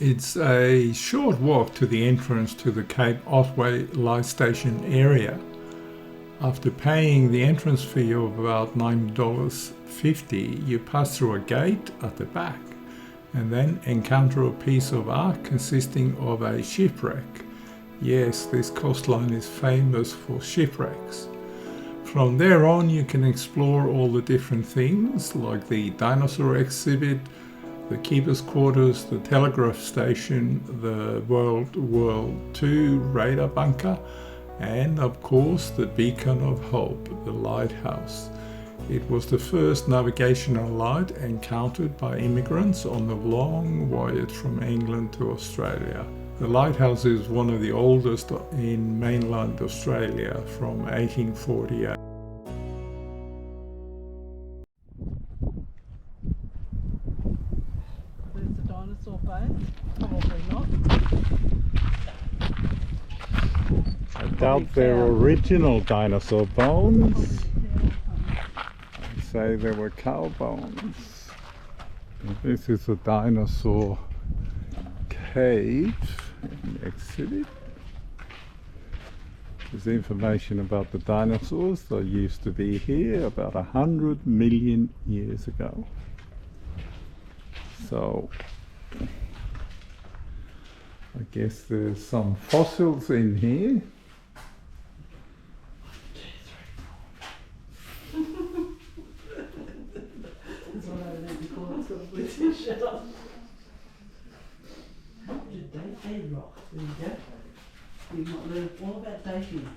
It's a short walk to the entrance to the Cape Otway Lightstation area. After paying the entrance fee of about $9.50, you pass through a gate at the back and then encounter a piece of art consisting of a shipwreck. Yes, this coastline is famous for shipwrecks. From there on, you can explore all the different things like the Dinosaur exhibit, the Keepers Quarters, the Telegraph Station, the World War II radar bunker, and of course the Beacon of Hope, the Lighthouse. It was the first navigational light encountered by immigrants on the long voyage from England to Australia. The lighthouse is one of the oldest in mainland Australia from 1848. There's the dinosaur bones. Probably not. I doubt they're original dinosaur bones. I say they were cow bones. And this is a dinosaur cave and exhibit. There's information about the dinosaurs that used to be here about 100 million years ago. So I guess there's some fossils in here. That's what I meant to call it, sort of British. A rock. There you go. You might learn all about dating.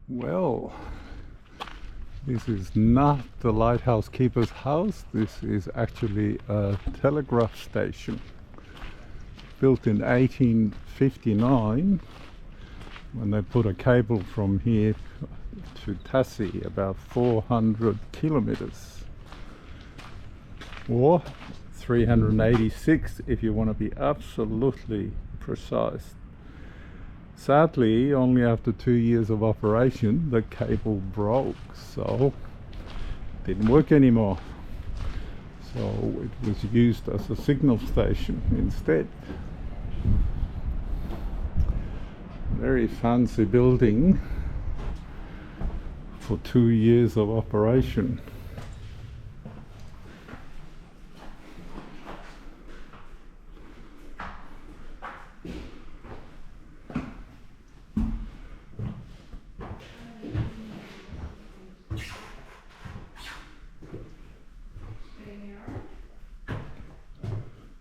Well, this is not the lighthouse keeper's house. This is actually a telegraph station built in 1859 when they put a cable from here to Tassie, about 400 kilometers, or 386 if you want to be absolutely precise. Sadly, only after 2 years of operation, the cable broke, so it didn't work anymore. So it was used as a signal station instead. Very fancy building for 2 years of operation.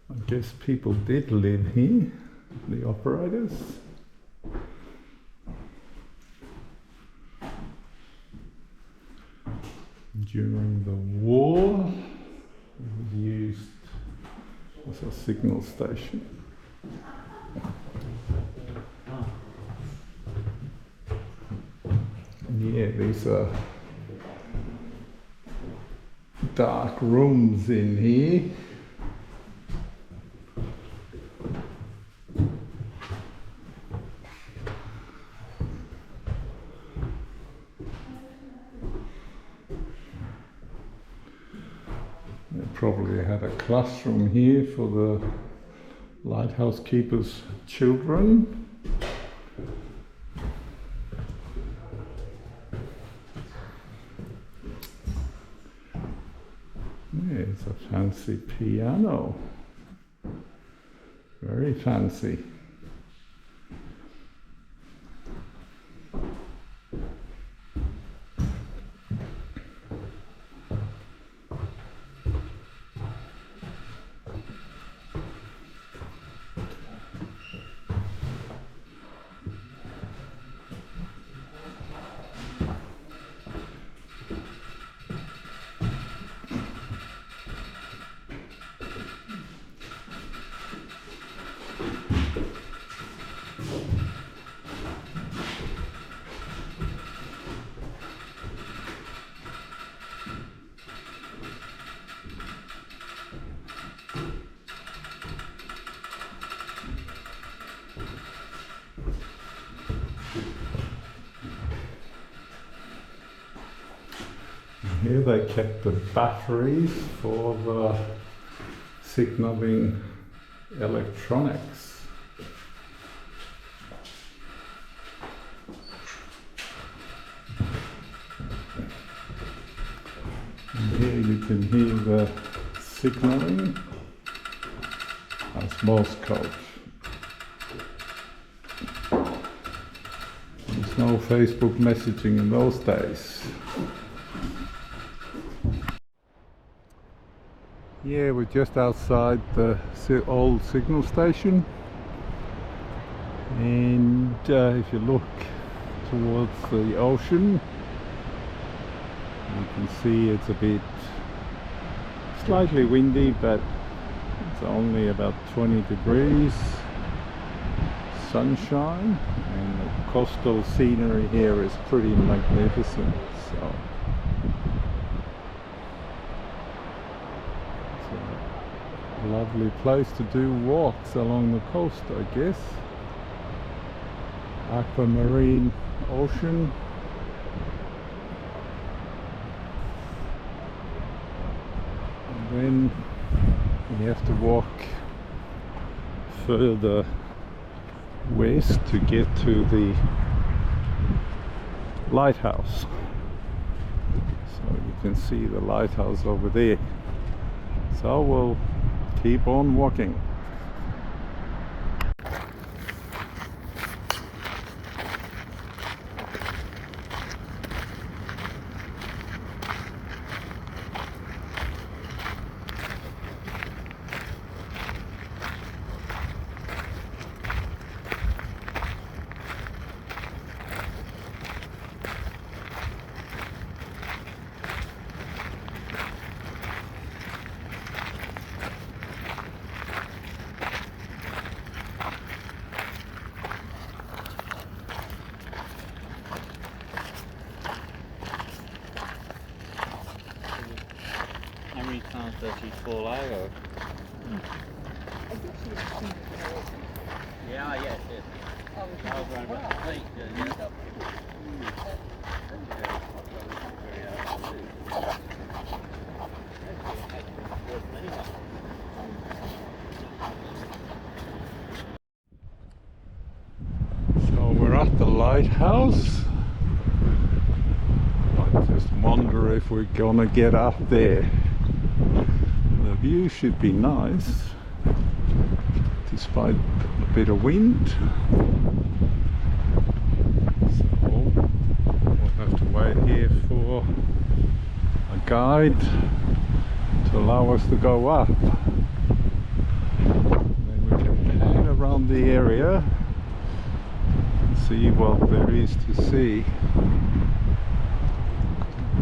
I guess people did live here, the operators. During the war, it was used as a signal station. Yeah, these are dark rooms in here. They probably had a classroom here for the lighthouse keepers' children. Yeah, it's a fancy piano. Very fancy. Here they kept the batteries for the signaling electronics. And here you can hear the signaling as Morse code. There's no Facebook messaging in those days. Yeah, we're just outside the old signal station, and if you look towards the ocean, you can see it's a bit slightly windy, but it's only about 20 degrees, sunshine, and the coastal scenery here is pretty magnificent. So it's a lovely place to do walks along the coast, I guess. Aquamarine ocean. And then you have to walk further west to get to the lighthouse. So you can see the lighthouse over there. So we'll keep on walking. How many times does she fall over? Yeah, yes, yes. I was running about the feet, yeah. So we're at the lighthouse. I just wonder if we're gonna get up there. The view should be nice, despite a bit of wind. So we'll have to wait here for a guide to allow us to go up. Then we can pan around the area and see what there is to see.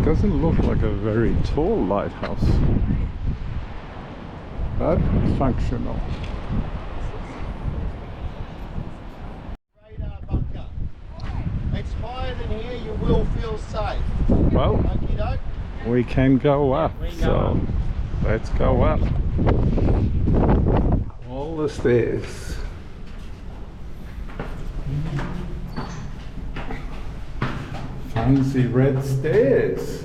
Doesn't look like a very tall lighthouse, but functional. Radar bunker. It's higher than here, you will feel safe. Well, Okey-doke. we can go up, so let's go up. All the stairs. Fancy red stairs.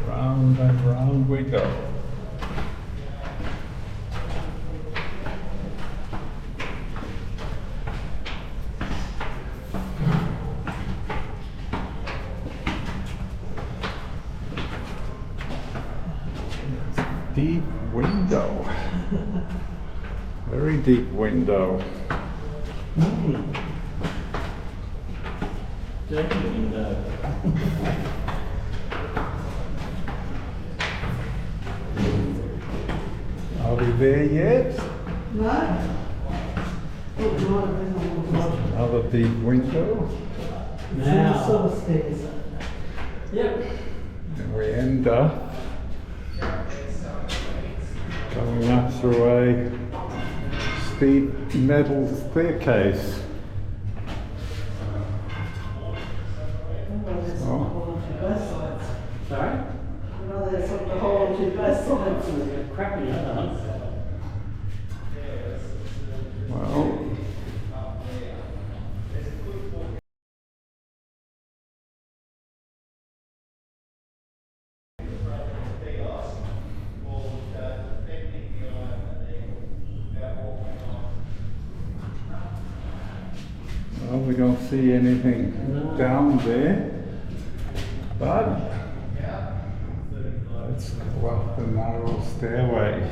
Round and round we go. Deep window. Very deep window. Dirty window. Are we there yet? No? Another deep window. Now. Sort of stairs. Yep. And we end up going up through a steep metal staircase. Sorry? Another sort of hole to both sides. Crappy, huh? we don't see anything down there. But let's go up the narrow stairway.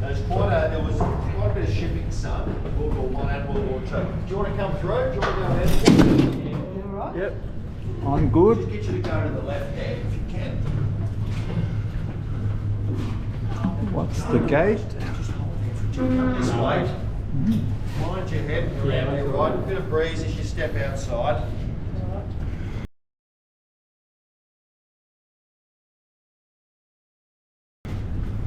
There was quite a bit of shipping, son. World War One and World War Two. Do you want to come through? Do you want to go ahead? You all right? Yep, I'm good. Just get you to go to the left there if you can. What's the gate? This way. Mind your head around your right. A bit of breeze as you step outside.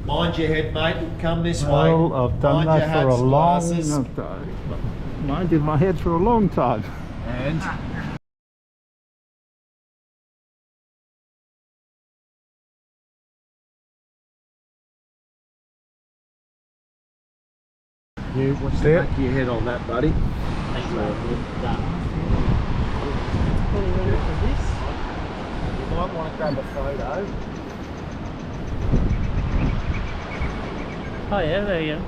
Mind your head, mate. Come this way. Well, I've done Mind that your for a hats, long glasses. time. Minded my head for a long time. And what's the back of your head on that, buddy? Thanks, mate. Probably ready for this. You might want to grab a photo. Oh yeah, there you go.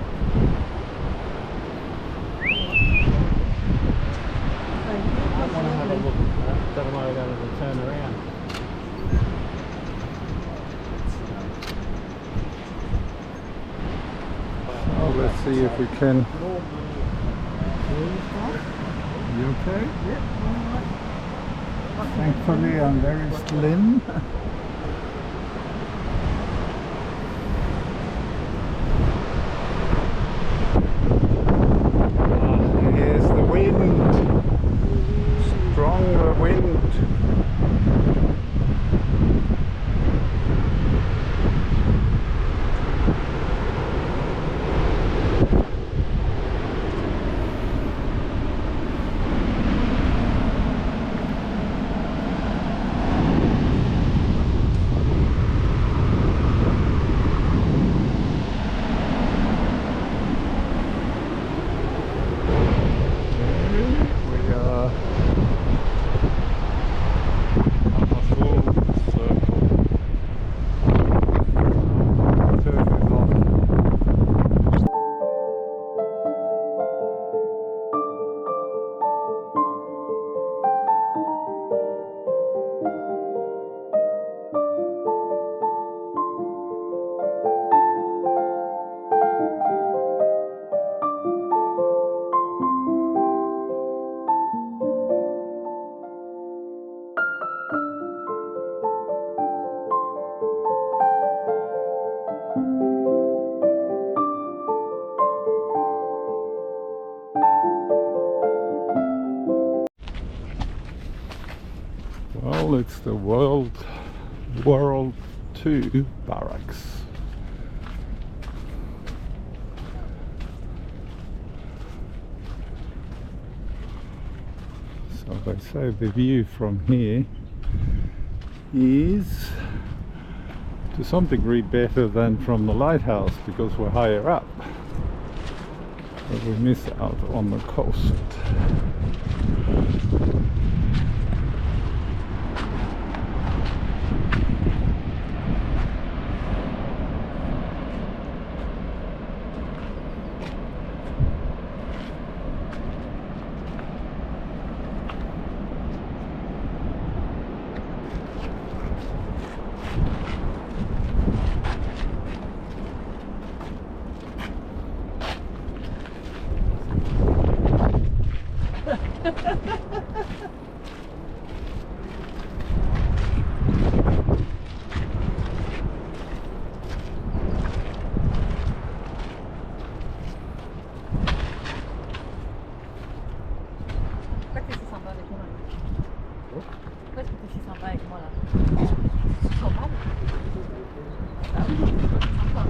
Thank you. I want to have a look at that. Don't know whether to turn around. Oh, let's see if we can. You okay? Yep, all right. Thankfully, I'm very slim. Here's the wind. Stronger wind. Well, it's the World War II barracks. So they say the view from here is to some degree better than from the lighthouse because we're higher up, but we miss out on the coast. Pourquoi est-ce que t'es si sympa avec moi là? Sympa. Ah oui, sympa.